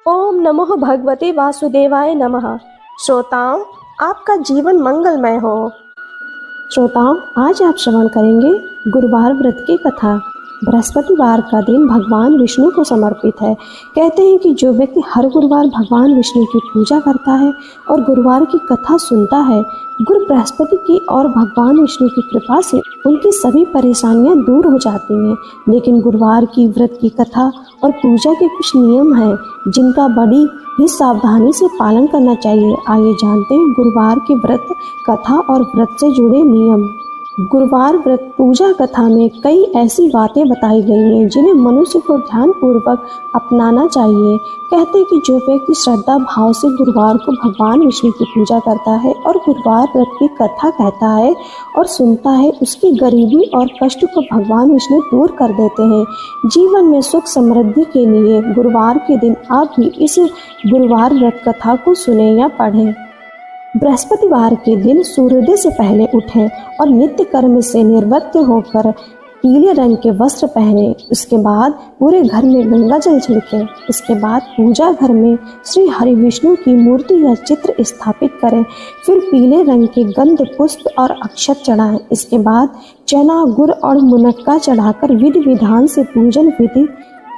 ओम नमो भगवते वासुदेवाय नमः। श्रोताओं, आपका जीवन मंगलमय हो। श्रोताओं, आज आप श्रवण करेंगे गुरुवार व्रत की कथा। बृहस्पतिवार का दिन भगवान विष्णु को समर्पित है। कहते हैं कि जो व्यक्ति हर गुरुवार भगवान विष्णु की पूजा करता है और गुरुवार की कथा सुनता है, गुरु बृहस्पति की और भगवान विष्णु की कृपा से उनकी सभी परेशानियां दूर हो जाती हैं। लेकिन गुरुवार की व्रत की कथा और पूजा के कुछ नियम हैं जिनका बड़ी ही सावधानी से पालन करना चाहिए। आइए जानते हैं गुरुवार की व्रत कथा और व्रत से जुड़े नियम। गुरुवार व्रत पूजा कथा में कई ऐसी बातें बताई गई हैं जिन्हें मनुष्य को ध्यानपूर्वक अपनाना चाहिए। कहते हैं कि जो व्यक्ति श्रद्धा भाव से गुरुवार को भगवान विष्णु की पूजा करता है और गुरुवार व्रत की कथा कहता है और सुनता है, उसकी गरीबी और कष्ट को भगवान विष्णु दूर कर देते हैं। जीवन में सुख समृद्धि के लिए गुरुवार के दिन आप भी इस गुरुवार व्रत कथा को सुने या पढ़ें। बृहस्पतिवार के दिन सूर्योदय से पहले उठें और नित्य कर्म से निवृत्त होकर पीले रंग के वस्त्र पहने। उसके बाद पूरे घर में गंगा जल छिड़कें। इसके बाद पूजा घर में श्री हरि विष्णु की मूर्ति या चित्र स्थापित करें। फिर पीले रंग के गंध पुष्प और अक्षत चढ़ाएं। इसके बाद चना, गुड़ और मुनक्का चढ़ाकर विधि विधान से पूजन विधि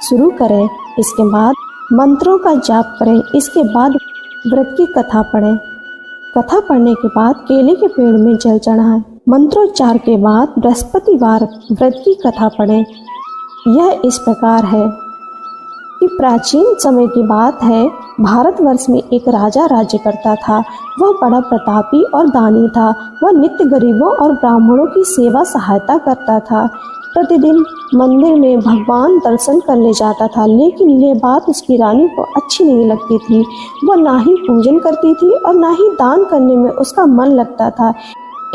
शुरू करें। इसके बाद मंत्रों का जाप करें। इसके बाद व्रत की कथा पढ़ें। कथा पढ़ने के बाद केले के पेड़ में जल चढ़ाएं। मंत्रोच्चार के बाद बृहस्पतिवार व्रत की कथा पढ़ें। यह इस प्रकार है कि प्राचीन समय की बात है, भारतवर्ष में एक राजा राज्य करता था। वह बड़ा प्रतापी और दानी था। वह नित्य गरीबों और ब्राह्मणों की सेवा सहायता करता था। प्रतिदिन मंदिर में भगवान दर्शन करने जाता था, लेकिन यह बात उसकी रानी को अच्छी नहीं लगती थी। वह ना ही पूजन करती थी और ना ही दान करने में उसका मन लगता था।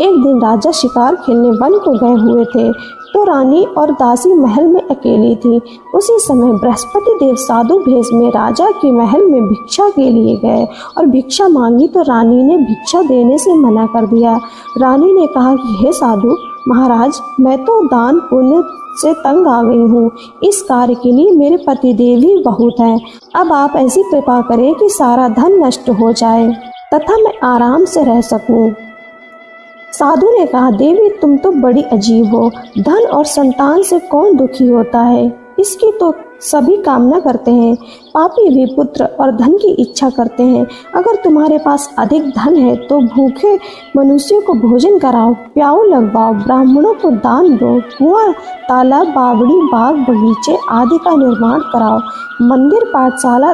एक दिन राजा शिकार खेलने वन को गए हुए थे तो रानी और दासी महल में अकेली थी। उसी समय बृहस्पति देव साधु भेष में राजा के महल में भिक्षा के लिए गए और भिक्षा मांगी तो रानी ने भिक्षा देने से मना कर दिया। रानी ने कहा कि हे साधु महाराज, मैं तो दान पुण्य से तंग आ गई हूँ। इस कार्य के लिए मेरे पतिदेव ही बहुत हैं। अब आप ऐसी कृपा करें कि सारा धन नष्ट हो जाए तथा मैं आराम से रह सकूं। साधु ने कहा, देवी तुम तो बड़ी अजीब हो। धन और संतान से कौन दुखी होता है? इसकी तो सभी कामना करते हैं। पापी भी पुत्र और धन की इच्छा करते हैं। अगर तुम्हारे पास अधिक धन है तो भूखे मनुष्यों को भोजन कराओ, प्याऊ लगवाओ, ब्राह्मणों को दान दो, कुआं, तालाब, बावड़ी, बाग, बगीचे आदि का निर्माण कराओ, मंदिर, पाठशाला